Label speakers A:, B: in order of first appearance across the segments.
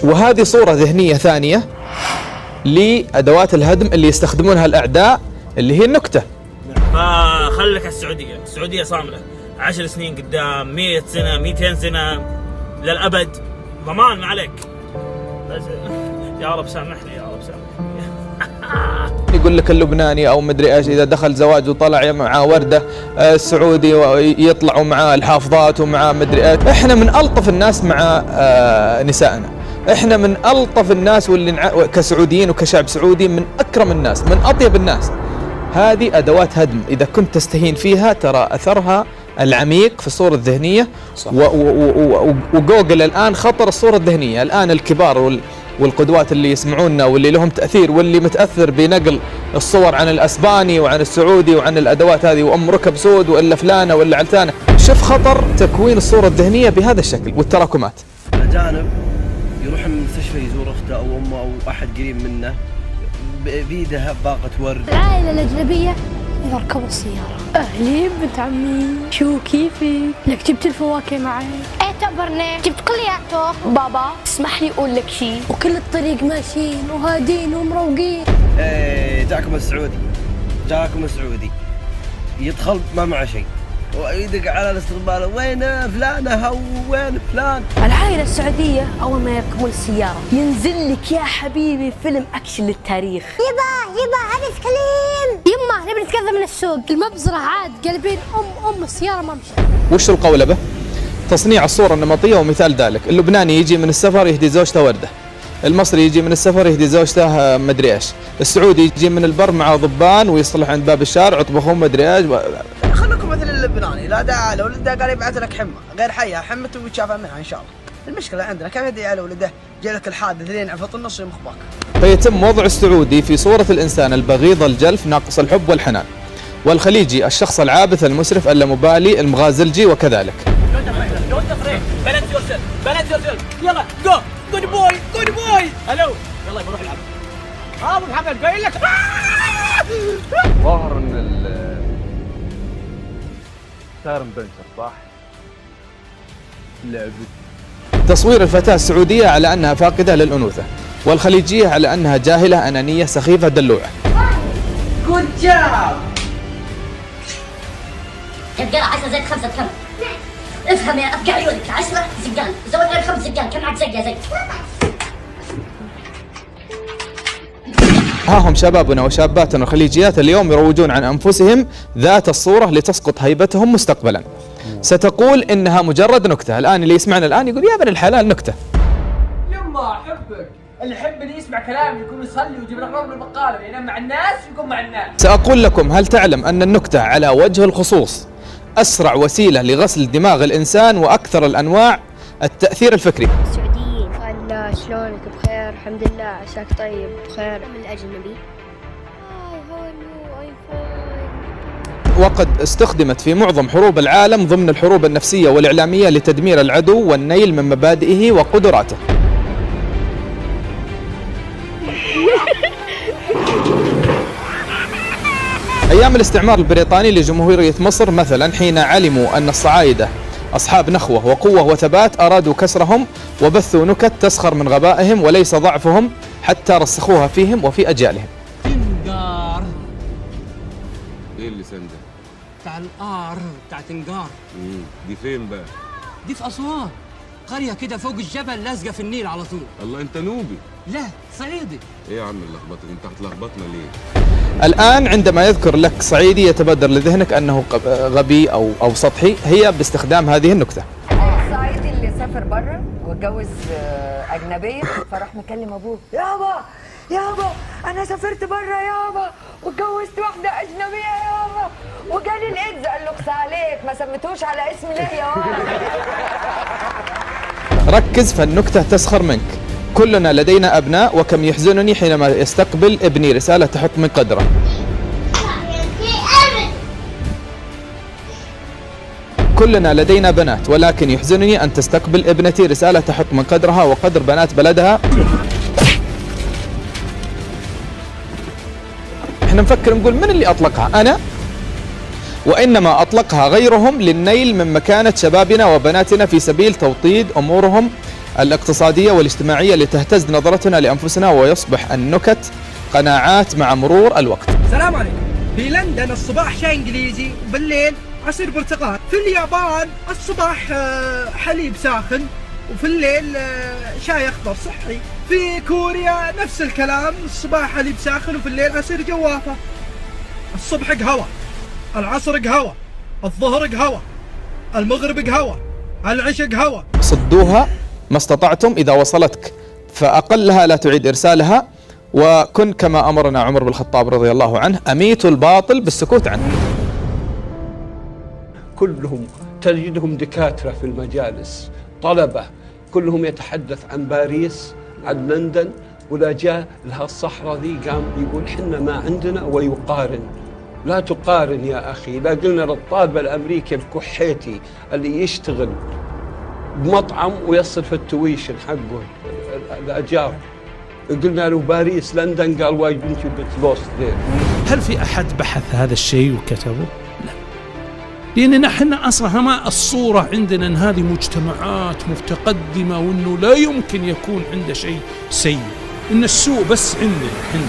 A: وهذه صورة ذهنية ثانية لأدوات الهدم اللي يستخدمونها الأعداء اللي هي النكتة.
B: فخلك السعودية صاملة 10 سنين قدام، 100 سنة، 200 سنة، للأبد. ضمان ما عليك. يا رب سامحني، يا رب سامحني.
A: يقول لك اللبناني او مدري ايش اذا دخل زواج وطلع معاه ورده، السعودي يطلعوا معاه الحافظات ومعاه مدري ايش. احنا من الطف الناس مع نسائنا، احنا من الطف الناس، واللي كسعوديين وكشعب سعودي من اكرم الناس، من اطيب الناس. هذه ادوات هدم، اذا كنت تستهين فيها ترى اثرها العميق في الصورة الذهنية. وجوجل الآن خطر الصورة الذهنية. الآن الكبار والقدوات اللي يسمعوننا واللي لهم تأثير واللي متأثر بنقل الصور عن الأسباني وعن السعودي وعن الأدوات هذه وأم ركب سود وإلا فلانة وإلا علتانة، شوف خطر تكوين الصورة الذهنية بهذا الشكل والتراكمات.
C: الأجانب يروح المستشفى يزور أخته أو أمه أو أحد قريب منه بيده باقة ورد.
D: العائلة الأجنبية يركبوا السيارة. أهلي بنت عمي شو كيفي؟ لك جبت الفواكه معي؟
E: ايه تقبرني جبت كلياته. بابا اسمح لي اقول لك شيء.
D: وكل الطريق ماشيين وهادين ومروقين.
C: جاكم السعودي يدخل ما معه شيء ويدق على الاستقبال، وين فلانة أو وين فلان.
F: العائلة السعودية أول ما يركبون السيارة ينزل لك يا حبيبي فيلم أكشن للتاريخ.
E: يبا عرس كليم.
D: يما نبي نتكذب من السوق، المبزرة عاد قلبين السيارة ما مشت.
A: وش القولبة؟ تصنيع الصورة النمطية ومثال ذلك. اللبناني يجي من السفر يهدي زوجته وردة، المصري يجي من السفر يهدي زوجته مدري ايش، السعودي يجي من البر مع ضبان ويصلح عند باب الشارع اطبخون مدري ايش.
G: خليكم مثل اللبناني، لا داعي لولده قال يبعث لك حمه غير حيه، حمته ويتشافى منها ان شاء الله. المشكله عندنا كيف يدعي على ولده جاي لك الحادث لين عفط النص يمخباك.
A: فيتم وضع السعودي في صورة الإنسان البغيض الجلف ناقص الحب والحنان، والخليجي الشخص العابث المسرف اللامبالي المغازلجي وكذلك.
B: يلا جو جود بوي الو يلا بروح العب. ابو محمد قايل لك
H: ظاهر ان التاير مبنشر صح؟ لعبت.
A: تصوير الفتاة السعودية على أنها فاقدة للأنوثة، والخليجية على أنها جاهلة أنانية سخيفة دلوعة.
G: جود جاب.
E: يبقى 10 زائد 5 بكم؟ افهم يا ابقى عيونك. 10 زقان زود على 5 زقان كم معك زق يا زق؟
A: ها هم شبابنا وشاباتنا الخليجيات اليوم يروجون عن أنفسهم ذات الصورة لتسقط هيبتهم مستقبلا. ستقول إنها مجرد نكتة. الآن اللي يسمعنا الآن يقول يا ابن الحلال نكتة.
G: يما احبك، اللي يحب اللي يسمع كلامي يكون يصلي ويجيب الاخبار من البقاله، ينام مع الناس ويكون مع الناس.
A: سأقول لكم، هل تعلم أن النكتة على وجه الخصوص أسرع وسيلة لغسل دماغ الإنسان وأكثر الأنواع التأثير الفكري؟
D: السعوديين هلا شلونك؟ بخير الحمد لله، عساك طيب بخير. من الأجنبي
A: وقد استخدمت في معظم حروب العالم ضمن الحروب النفسية والإعلامية لتدمير العدو والنيل من مبادئه وقدراته. أيام الاستعمار البريطاني لجمهورية مصر مثلا، حين علموا أن الصعايدة أصحاب نخوة وقوة وثبات أرادوا كسرهم وبثوا نكت تسخر من غبائهم وليس ضعفهم، حتى رسخوها فيهم وفي أجيالهم.
I: تنقار.
H: ايه اللسان ده؟
I: بتاع القار بتاع تنقار.
H: دي فين بقى؟
I: دي في أسوان، قرية كده فوق الجبل لازقة في النيل على طول.
H: الله انت نوبي؟
I: لا صعيدي.
H: ايه يا عم اللخبطه دي، انت هتلخبطنا ليه؟
A: الآن عندما يذكر لك صعيدي يتبادر لذهنك أنه غبي أو سطحي، هي باستخدام هذه النكتة.
J: الصعيدي اللي سافر بره واتجوز أجنبية فراح مكلم أبوه، يابا أنا سافرت بره يابا واتجوزت واحدة أجنبية يابا وجالي الإيدز. قال له اخس عليك ما سميتوش على اسمي ليه يا
A: ركز، فالنكتة تسخر منك. كلنا لدينا أبناء، وكم يحزنني حينما يستقبل ابني رسالة تحط من قدره. كلنا لدينا بنات، ولكن يحزنني أن تستقبل ابنتي رسالة تحط من قدرها وقدر بنات بلدها. احنا نفكر نقول من اللي أطلقها؟ أنا؟ وإنما أطلقها غيرهم للنيل من مكانة شبابنا وبناتنا في سبيل توطيد أمورهم الاقتصادية والاجتماعية لتهتز نظرتنا لأنفسنا ويصبح النكت قناعات مع مرور الوقت.
K: السلام عليكم. في لندن الصباح شاي انجليزي وبالليل عصير برتقال. في اليابان الصباح حليب ساخن وفي الليل شاي اخضر صحي. في كوريا نفس الكلام، الصباح حليب ساخن وفي الليل عصير جوافة. الصبح قهوة، العصر قهوة، الظهر قهوة، المغرب قهوة، العشاء قهوة.
A: صدوها ما استطعتم، إذا وصلتك فأقلها لا تعيد إرسالها، وكن كما أمرنا عمر بن الخطاب رضي الله عنه: أميتوا الباطل بالسكوت عنه.
L: كلهم تجدهم دكاترة في المجالس، طلبة، كلهم يتحدث عن باريس، عن لندن، ولا جاء لها الصحراء ذي قام يقول حنا ما عندنا ويقارن. لا تقارن يا أخي. لا قلنا للطالب الأمريكي الكحيتي اللي يشتغل بمطعم ويصرف التويشن حقه الأجار، قلنا له باريس لندن، قال واي دونت يو جيت لوست ذير.
M: هل في أحد بحث هذا الشيء وكتبه؟ لا، لأننا احنا أصلا ما الصورة عندنا أن هذه مجتمعات متقدمة وأنه لا يمكن يكون عنده شيء سيء، إن السوء بس عندنا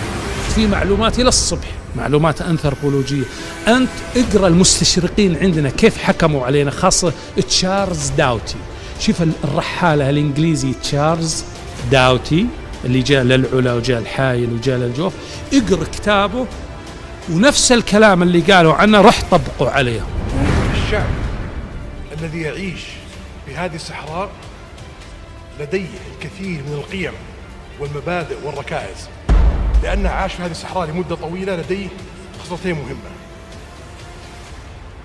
M: في معلومات إلى الصبح، معلومات أنثروبولوجية. أنت اقرأ المستشرقين عندنا كيف حكموا علينا، خاصة تشارلز داوتي. شوف الرحالة الإنجليزي تشارلز داوتي اللي جاء للعلا وجاء الحايل وجاء للجوف، اقرأ كتابه ونفس الكلام اللي قالوا عنه رح طبقوا عليهم.
N: الشعب الذي يعيش في هذه الصحراء لديه الكثير من القيم والمبادئ والركائز، لأنه عاش في هذه الصحراء لمدة طويلة. لديه خصلتين مهمة: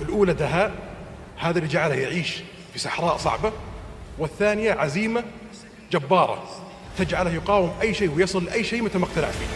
N: الأولى دهاء، هذا اللي جعله يعيش في صحراء صعبة، والثانية عزيمة جبارة تجعله يقاوم أي شيء ويصل لأي شيء متى ما اقتنع فيه.